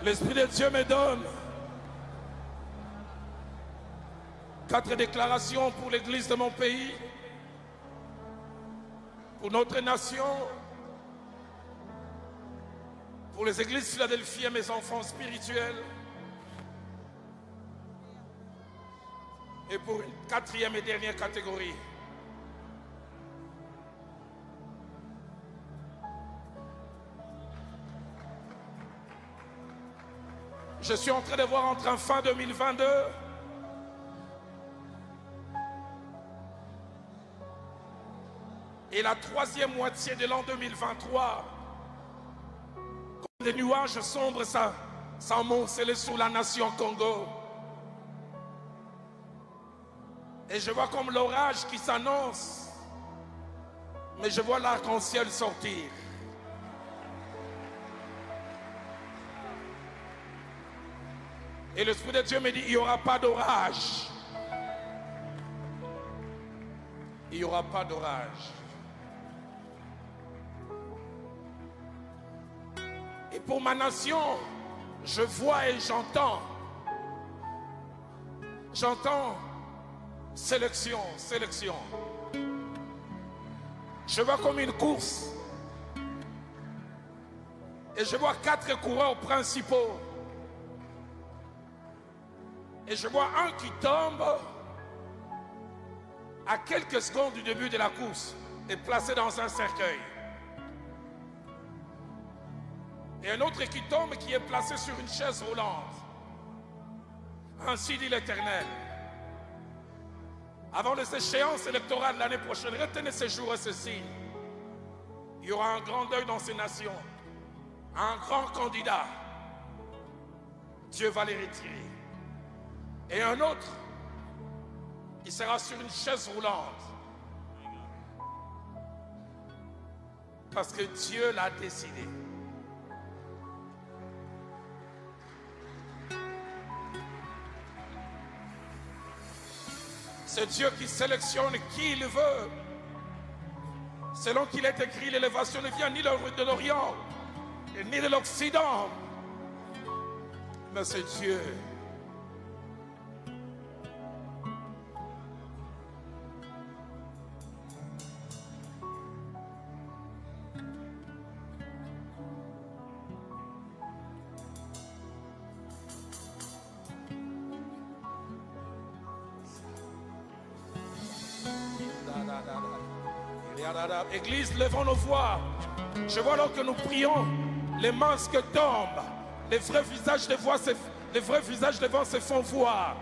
L'Esprit de Dieu me donne 4 déclarations pour l'église de mon pays, pour notre nation, pour les églises Philadelphie et mes enfants spirituels, et pour une 4e et dernière catégorie. Je suis en train de voir entre un fin 2022 et la 3e moitié de l'an 2023, comme des nuages sombres s'amoncelent sur la nation Congo. Et je vois comme l'orage qui s'annonce, mais je vois l'arc-en-ciel sortir. Et l'Esprit de Dieu me dit, il n'y aura pas d'orage. Il n'y aura pas d'orage. Et pour ma nation, je vois et j'entends. J'entends sélection, sélection. Je vois comme une course. Et je vois 4 coureurs principaux. Et je vois un qui tombe à quelques secondes du début de la course et placé dans un cercueil. Et un autre qui tombe qui est placé sur une chaise roulante. Ainsi dit l'Éternel. Avant les échéances électorales l'année prochaine, retenez ces jours et ces signes. Il y aura un grand deuil dans ces nations. Un grand candidat. Dieu va les retirer. Et un autre, il sera sur une chaise roulante. Parce que Dieu l'a décidé. C'est Dieu qui sélectionne qui il veut. Selon qu'il est écrit, l'élévation ne vient ni de l'Orient, ni de l'Occident. Mais c'est Dieu. Église, levons nos voix. Je vois alors que nous prions, les masques tombent, les vrais visages devant se font voir.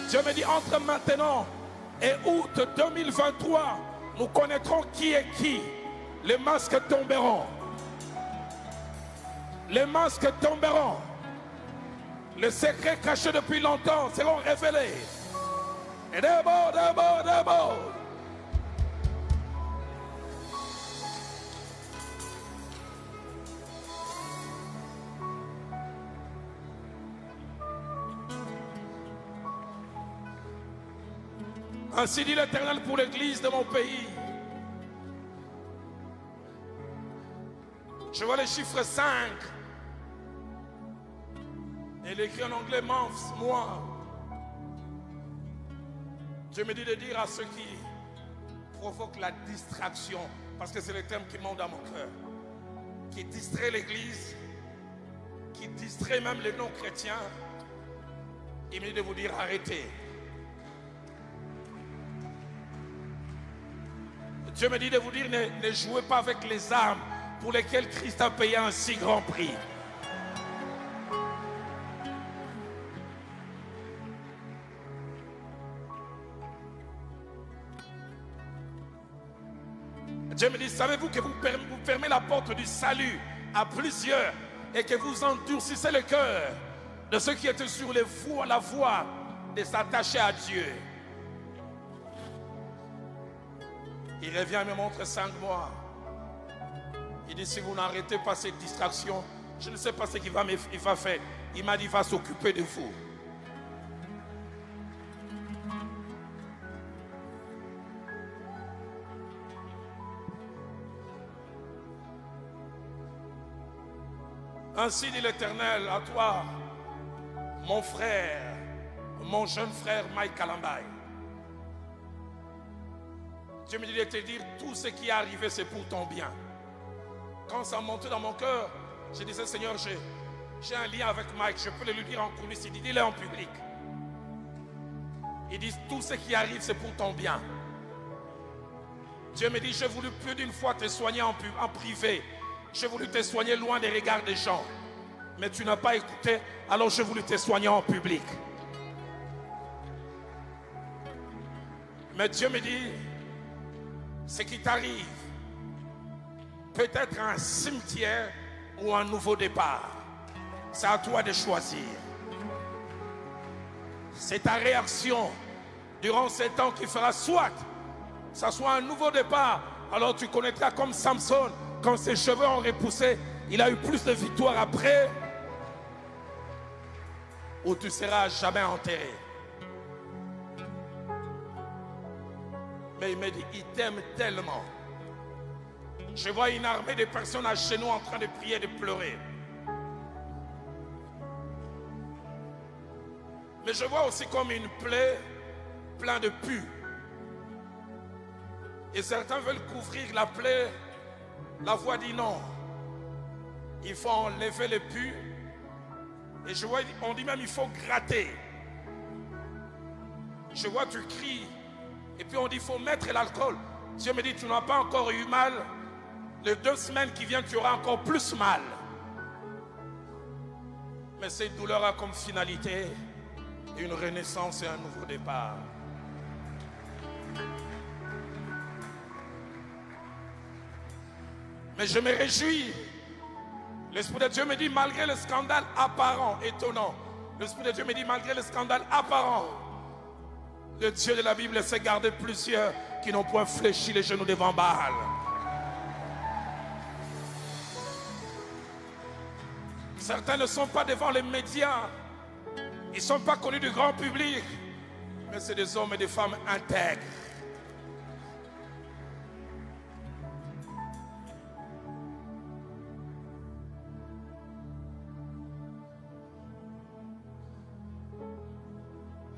Dieu me dit, entre maintenant et août 2023, nous connaîtrons qui est qui. Les masques tomberont. Les masques tomberont. Les secrets cachés depuis longtemps seront révélés. Et d'abord. Ainsi dit l'Éternel pour l'église de mon pays. Je vois les chiffres 5. Et il écrit en anglais, months, mois. Dieu me dit de dire à ceux qui provoquent la distraction, parce que c'est le thème qui monte dans mon cœur, qui distrait l'église, qui distrait même les non-chrétiens, il me dit de vous dire arrêtez. Dieu me dit de vous dire ne jouez pas avec les armes pour lesquelles Christ a payé un si grand prix. Dieu me dit, savez-vous que vous fermez la porte du salut à plusieurs et que vous endurcissez le cœur de ceux qui étaient sur la voie de s'attacher à Dieu. Il revient et me montre 5 mois. Il dit, si vous n'arrêtez pas cette distraction, je ne sais pas ce qu'il va faire. Il m'a dit, il va s'occuper de vous. Ainsi dit l'Éternel à toi, mon frère, mon jeune frère Mike Kalambai. Dieu me dit de te dire, tout ce qui est arrivé, c'est pour ton bien. Quand ça montait dans mon cœur, je disais, Seigneur, j'ai un lien avec Mike, je peux le lui dire en coulisses. Il dit, dis-le en public. Il dit, tout ce qui arrive, c'est pour ton bien. Dieu me dit, j'ai voulu plus d'une fois te soigner en privé. J'ai voulu te soigner loin des regards des gens. Mais tu n'as pas écouté, alors j'ai voulu te soigner en public. Mais Dieu me dit, ce qui t'arrive peut être un cimetière ou un nouveau départ. C'est à toi de choisir. C'est ta réaction durant ces temps qui fera soit ça soit un nouveau départ. Alors tu connaîtras comme Samson, quand ses cheveux ont repoussé, il a eu plus de victoires après, ou tu seras jamais enterré. Mais il me dit, il t'aime tellement. Je vois une armée de personnes à genoux en train de prier, de pleurer. Mais je vois aussi comme une plaie pleine de pus. Et certains veulent couvrir la plaie. La voix dit non. Il faut enlever les pus. Et je vois, on dit même il faut gratter. Je vois, tu cries. Et puis on dit il faut mettre l'alcool. Dieu me dit, tu n'as pas encore eu mal. Les 2 semaines qui viennent, tu auras encore plus mal. Mais cette douleur a comme finalité une renaissance et un nouveau départ. Mais je me réjouis. L'Esprit de Dieu me dit, malgré le scandale apparent, étonnant, l'Esprit de Dieu me dit, malgré le scandale apparent, le Dieu de la Bible s'est gardé plusieurs qui n'ont point fléchi les genoux devant Baal. Certains ne sont pas devant les médias. Ils ne sont pas connus du grand public. Mais c'est des hommes et des femmes intègres.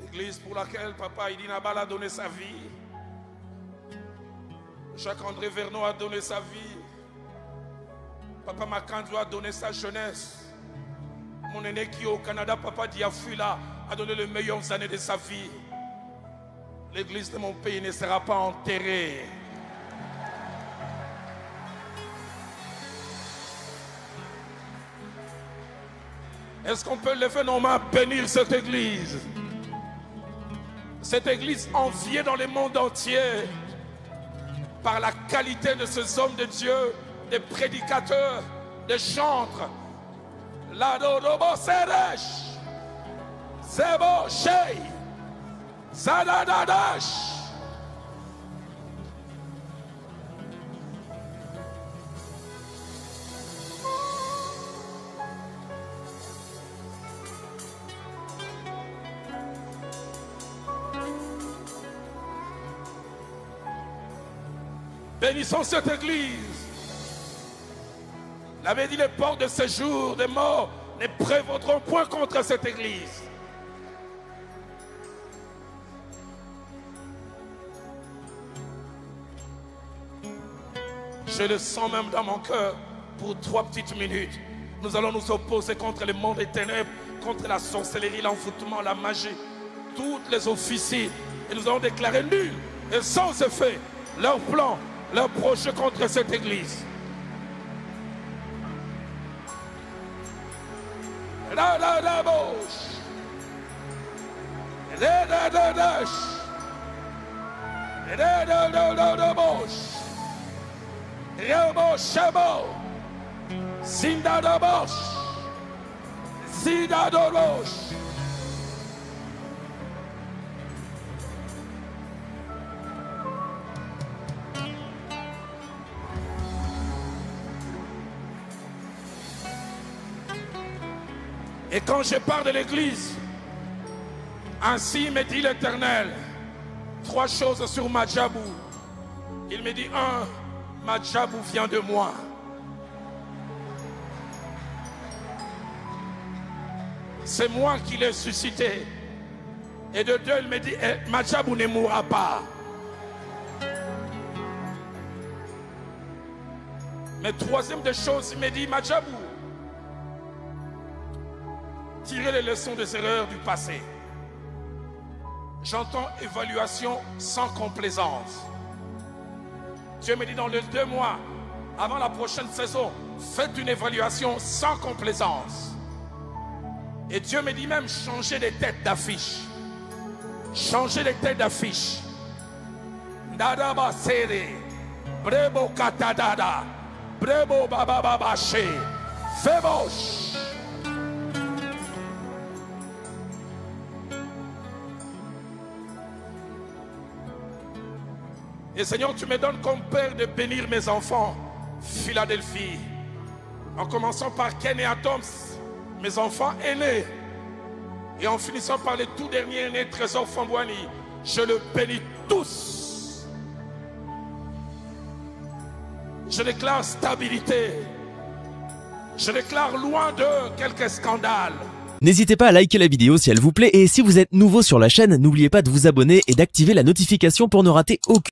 L'église pour laquelle Papa Idina Bal a donné sa vie, Jacques-André Vernon a donné sa vie, Papa Makando a donné sa jeunesse, mon aîné qui est au Canada, Papa Diafula, a donné les meilleures années de sa vie. L'église de mon pays ne sera pas enterrée. Est-ce qu'on peut lever nos mains, bénir cette église? Cette église enviée dans le monde entier par la qualité de ces hommes de Dieu, des prédicateurs, des chantres. La dodobo seresh, sebo shei, zadadadash. Bénissons cette église. Il avait dit, les portes de séjour des morts ne prévaudront point contre cette église. Je le sens même dans mon cœur. Pour 3 petites minutes, nous allons nous opposer contre le monde des ténèbres, contre la sorcellerie, l'envoûtement, la magie, toutes les officines. Et nous allons déclarer nul et sans effet leur plan, leur projet contre cette église. Et quand je parle de l'église, ainsi me dit l'Éternel, 3 choses sur Madjabou. Il me dit, 1, Madjabou vient de moi. c'est moi qui l'ai suscité. Et de deux, il me dit, Madjabou ne mourra pas. Mais troisième des choses, il me dit, Madjabou, tirez les leçons des erreurs du passé. J'entends évaluation sans complaisance. Dieu me dit dans les 2 mois, avant la prochaine saison, faites une évaluation sans complaisance. Et Dieu me dit même, changez les têtes d'affiche. Changez les têtes d'affiche. Nadaba sere, brebo katadada, brebo babababache, febosh. Et Seigneur, tu me donnes comme père de bénir mes enfants, Philadelphie. En commençant par Ken et Atoms, mes enfants aînés. Et en finissant par les tout derniers nés, Trésor Fambouani. Je le bénis tous. Je déclare stabilité. Je déclare loin de quelques scandales. N'hésitez pas à liker la vidéo si elle vous plaît et si vous êtes nouveau sur la chaîne, n'oubliez pas de vous abonner et d'activer la notification pour ne rater aucune